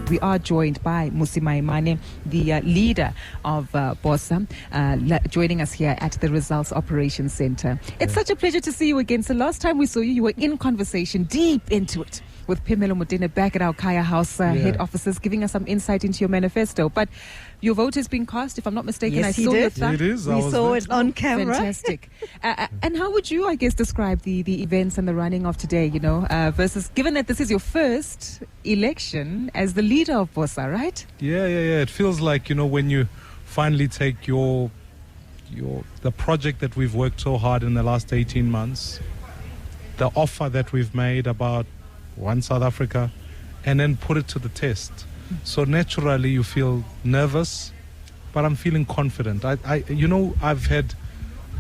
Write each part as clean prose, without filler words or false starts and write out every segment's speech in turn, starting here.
We are joined by Mmusi Maimane, the leader of BOSA, joining us here at the Results Operations Center. It's such a pleasure to see you again. So last time we saw you, you were in conversation, deep into it, with Phemelo Motene back at our Kaya House head offices, giving us some insight into your manifesto. But your vote has been cast, if I'm not mistaken. Yes, I saw your thumb. It is. We saw it on camera. Fantastic. And how would you, I guess, describe the events and the running of today, versus, given that this is your first election as the leader of BOSA, right? Yeah. It feels like, when you finally take the project that we've worked so hard in the last 18 months, the offer that we've made about One South Africa, and then put it to the test. So naturally you feel nervous, but I'm feeling confident. I've had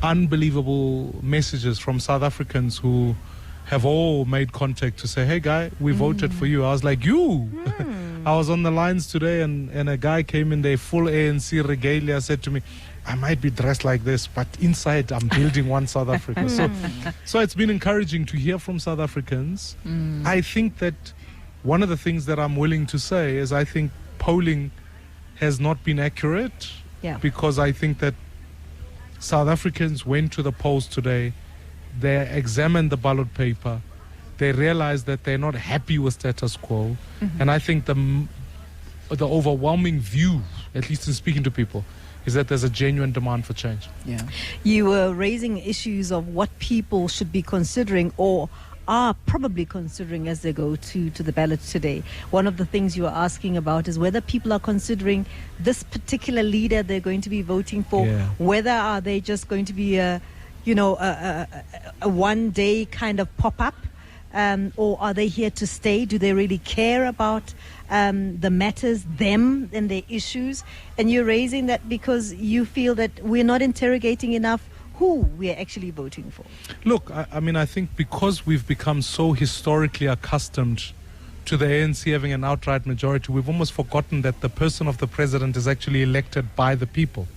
unbelievable messages from South Africans who have all made contact to say, hey guy, we voted for you. I was like, you? I was on the lines today and a guy came in there full ANC regalia, said to me, I might be dressed like this, but inside I'm building One South Africa. So it's been encouraging to hear from South Africans. I think that one of the things that I'm willing to say is I think polling has not been accurate, because I think that South Africans went to the polls today, they examined the ballot paper, they realized that they're not happy with status quo, and I think the overwhelming view, at least in speaking to people, is that there's a genuine demand for change. Yeah. You were raising issues of what people should be considering or are probably considering as they go to the ballot today. One of the things you are asking about is whether people are considering this particular leader they're going to be voting for, whether are they just going to be a one-day kind of pop-up, or are they here to stay? Do they really care about the matters, them and their issues? And you're raising that because you feel that we're not interrogating enough who we're actually voting for. Look, I think because we've become so historically accustomed to the ANC having an outright majority, we've almost forgotten that the person of the president is actually elected by the people.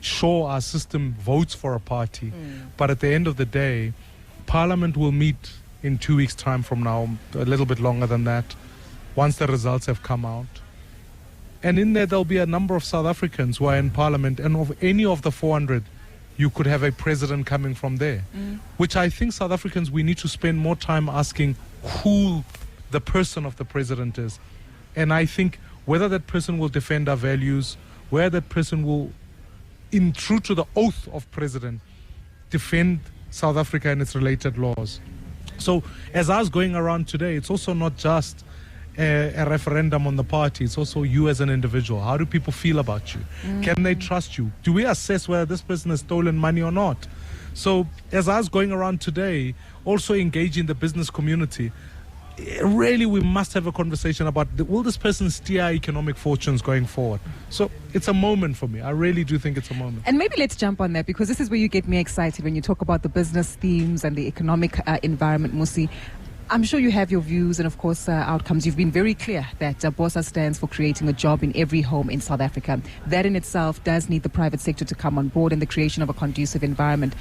Sure, our system votes for a party, but at the end of the day, Parliament will meet in 2 weeks' time from now, a little bit longer than that, once the results have come out. And in there'll be a number of South Africans who are in Parliament, and of any of the 400, you could have a president coming from there, which I think South Africans, we need to spend more time asking who the person of the president is. And I think whether that person will defend our values, whether that person will, in true to the oath of president, defend South Africa and its related laws. So as I was going around today, it's also not just a referendum on the party, it's also you as an individual. How do people feel about you? Can they trust you? Do we assess whether this person has stolen money or not? So as I was going around today, also engaging the business community, really we must have a conversation about will this person steer economic fortunes going forward? So it's a moment for me. I really do think it's a moment. And maybe let's jump on that, because this is where you get me excited when you talk about the business themes and the economic environment, Mmusi. I'm sure you have your views and, of course, outcomes. You've been very clear that BOSA stands for creating a job in every home in South Africa. That in itself does need the private sector to come on board and the creation of a conducive environment,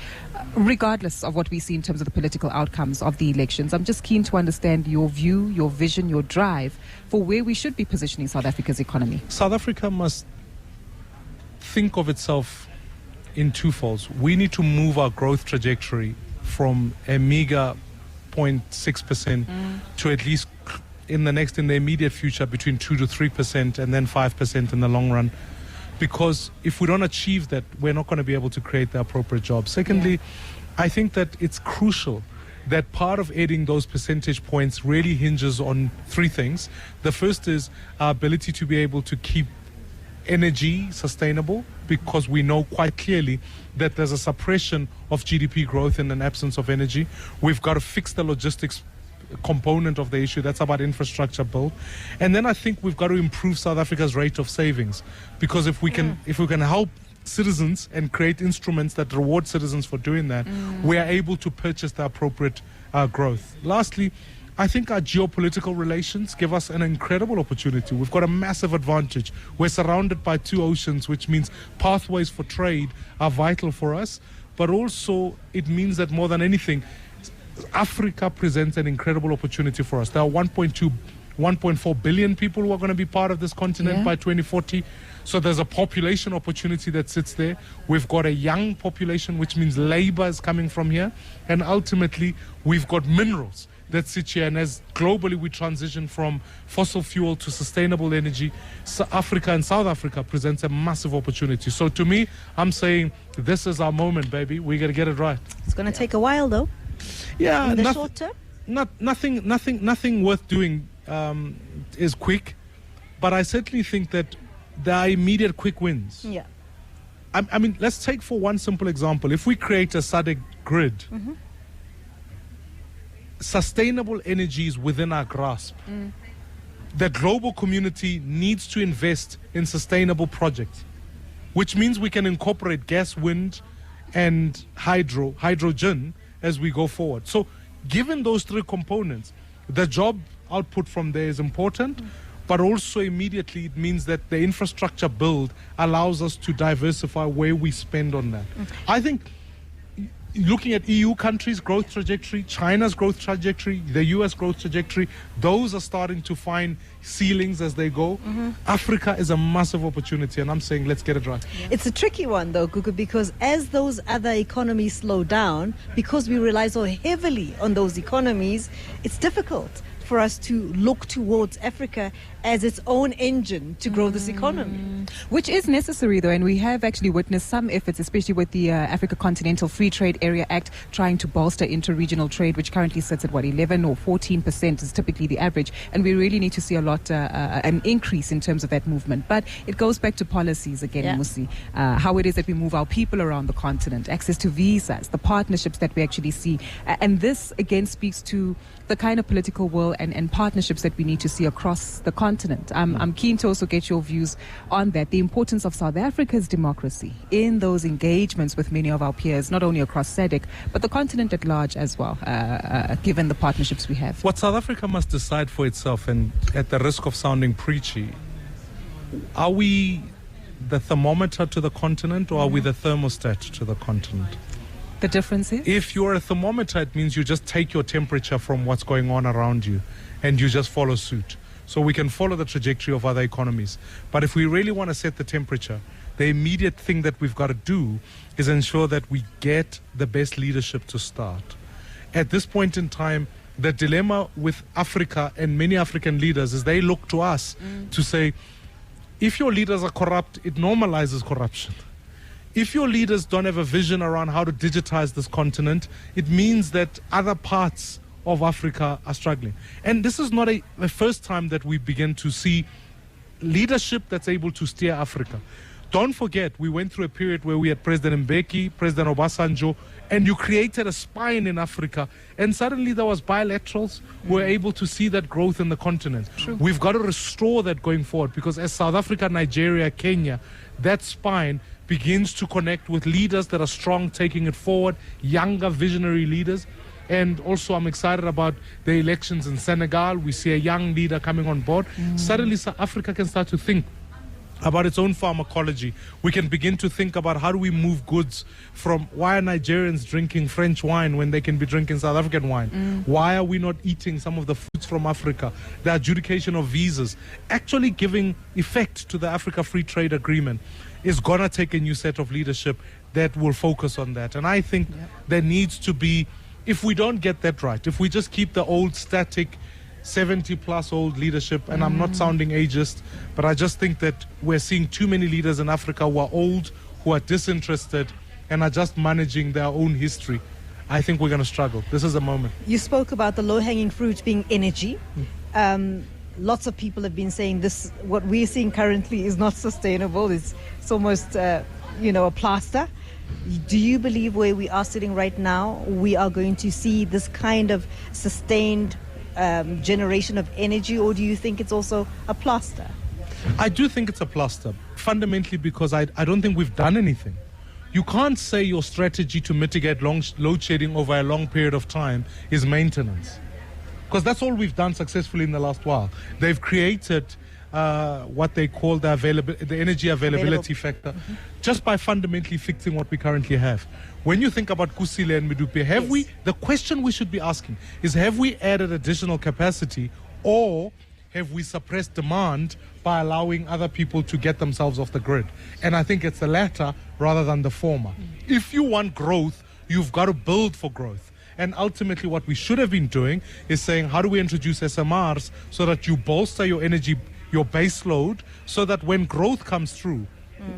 regardless of what we see in terms of the political outcomes of the elections. I'm just keen to understand your view, your vision, your drive for where we should be positioning South Africa's economy. South Africa must think of itself in two folds. We need to move our growth trajectory from a meager 0.6% to at least in the immediate future between 2 to 3% and then 5% in the long run, because if we don't achieve that, we're not going to be able to create the appropriate jobs. Secondly, I think that it's crucial that part of adding those percentage points really hinges on three things. The first is our ability to be able to keep energy sustainable, because we know quite clearly that there's a suppression of GDP growth in an absence of energy. We've got to fix the logistics component of the issue. That's about infrastructure build. And then I think we've got to improve South Africa's rate of savings, because if we can help citizens and create instruments that reward citizens for doing that, we are able to purchase the appropriate growth. Lastly, I think our geopolitical relations give us an incredible opportunity. We've got a massive advantage. We're surrounded by two oceans, which means pathways for trade are vital for us. But also, it means that more than anything, Africa presents an incredible opportunity for us. There are 1.2 1.4 billion people who are going to be part of this continent Yeah. by 2040. So there's a population opportunity that sits there. We've got a young population, which means labor is coming from here. And ultimately, we've got minerals that sit here. And as globally we transition from fossil fuel to sustainable energy, Africa and South Africa presents a massive opportunity. So to me, I'm saying this is our moment, baby. We got to get it right. It's going to take a while, though. Yeah, In the short term? nothing worth doing is quick. But I certainly think that there are immediate quick wins. Yeah. I mean, let's take for one simple example. If we create a SADC grid, sustainable energy is within our grasp. The global community needs to invest in sustainable projects, which means we can incorporate gas, wind, and hydrogen as we go forward. So given those three components, the job output from there is important, but also immediately it means that the infrastructure build allows us to diversify where we spend on that. I think looking at EU countries' growth trajectory, China's growth trajectory, the US growth trajectory, those are starting to find ceilings as they go. Africa is a massive opportunity, and I'm saying let's get it right. It's a tricky one, though, Gugu, because as those other economies slow down, because we rely so heavily on those economies, it's difficult for us to look towards Africa as its own engine to grow this economy. Which is necessary, though, and we have actually witnessed some efforts, especially with the Africa Continental Free Trade Area Act, trying to bolster interregional trade, which currently sits at 11 or 14% is typically the average, and we really need to see a lot, an increase in terms of that movement. But it goes back to policies again, Mmusi, how it is that we move our people around the continent, access to visas, the partnerships that we actually see, and this again speaks to the kind of political will and partnerships that we need to see across the continent. I'm keen to also get your views on that, the importance of South Africa's democracy in those engagements with many of our peers, not only across SADC, but the continent at large as well, given the partnerships we have. What South Africa must decide for itself, and at the risk of sounding preachy, are we the thermometer to the continent, or are we the thermostat to the continent? The difference is? If you're a thermometer, it means you just take your temperature from what's going on around you and you just follow suit. So we can follow the trajectory of other economies. But if we really want to set the temperature, the immediate thing that we've got to do is ensure that we get the best leadership to start. At this point in time, the dilemma with Africa and many African leaders is they look to us to say, if your leaders are corrupt, it normalizes corruption. If your leaders don't have a vision around how to digitize this continent, it means that other parts of Africa are struggling. And this is not the first time that we begin to see leadership that's able to steer Africa. Don't forget, we went through a period where we had President Mbeki, President Obasanjo, and you created a spine in Africa, and suddenly there was bilaterals. We're able to see that growth in the continent. True. We've got to restore that going forward, because as South Africa, Nigeria, Kenya, that spine begins to connect with leaders that are strong, taking it forward, younger visionary leaders. And also I'm excited about the elections in Senegal. We see a young leader coming on board. Suddenly South Africa can start to think about its own pharmacology. We can begin to think about how do we move goods from, why are Nigerians drinking French wine when they can be drinking South African wine? Why are we not eating some of the foods from Africa? The adjudication of visas, actually giving effect to the Africa Free Trade Agreement, is going to take a new set of leadership that will focus on that. And I think there needs to be, if we don't get that right, if we just keep the old static 70-plus old leadership, and I'm not sounding ageist, but I just think that we're seeing too many leaders in Africa who are old, who are disinterested, and are just managing their own history. I think we're going to struggle. This is a moment. You spoke about the low-hanging fruit being energy. Lots of people have been saying this, what we're seeing currently is not sustainable. It's almost, a plaster. Do you believe where we are sitting right now, we are going to see this kind of sustained generation of energy, or do you think it's also a plaster? I do think it's a plaster, fundamentally because I don't think we've done anything. You can't say your strategy to mitigate load shedding over a long period of time is maintenance, because that's all we've done successfully in the last while. They've created what they call the energy availability factor, just by fundamentally fixing what we currently have. When you think about Kusile and Medupe, the question we should be asking is, have we added additional capacity, or have we suppressed demand by allowing other people to get themselves off the grid? And I think it's the latter rather than the former. If you want growth, you've got to build for growth. And ultimately what we should have been doing is saying, how do we introduce SMRs so that you bolster your energy, your base load, so that when growth comes through,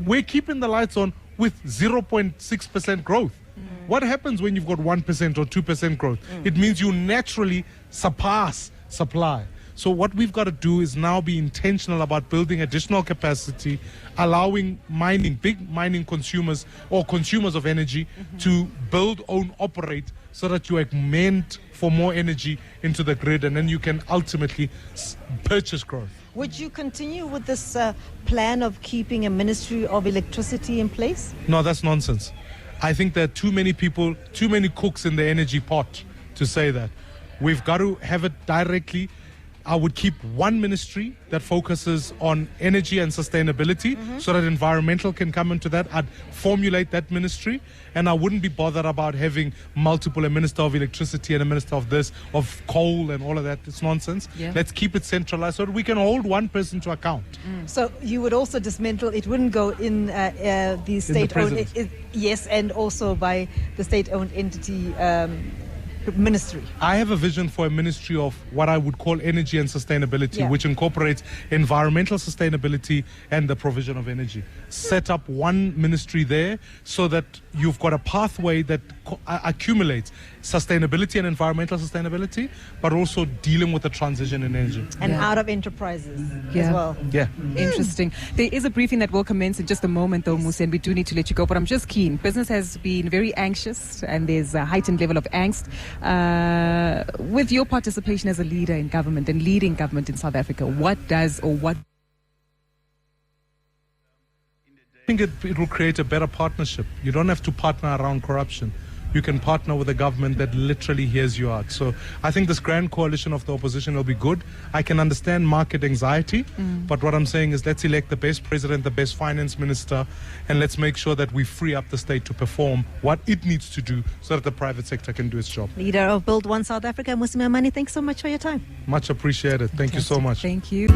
we're keeping the lights on with 0.6% growth. What happens when you've got 1% or 2% growth? It means you naturally surpass supply. So what we've got to do is now be intentional about building additional capacity, allowing mining, big mining consumers or consumers of energy to build, own, operate, so that you augment for more energy into the grid, and then you can ultimately purchase growth. Would you continue with this plan of keeping a Ministry of Electricity in place? No, that's nonsense. I think there are too many people, too many cooks in the energy pot to say that. We've got to have it directly. I would keep one ministry that focuses on energy and sustainability so that environmental can come into that. I'd formulate that ministry, and I wouldn't be bothered about having multiple, a minister of electricity and a minister of this, of coal and all of that. It's nonsense. Yeah. Let's keep it centralized so that we can hold one person to account. So you would also dismantle, it wouldn't go in the state-owned, yes, and also by the state-owned entity ministry. I have a vision for a ministry of what I would call energy and sustainability, which incorporates environmental sustainability and the provision of energy. Set up one ministry there so that you've got a pathway that accumulates sustainability and environmental sustainability, but also dealing with the transition in energy. And out of enterprises as well. Yeah. Interesting. There is a briefing that will commence in just a moment, though, Mmusi, and we do need to let you go. But I'm just keen. Business has been very anxious, and there's a heightened level of angst. With your participation as a leader in government and leading government in South Africa, what I think it will create a better partnership. You don't have to partner around corruption. You can partner with a government that literally hears you out. So I think this grand coalition of the opposition will be good. I can understand market anxiety, but what I'm saying is let's elect the best president, the best finance minister, and let's make sure that we free up the state to perform what it needs to do so that the private sector can do its job. Leader of Build One South Africa, Mmusi Maimane, thanks so much for your time. Much appreciated. Thank you so much. Thank you.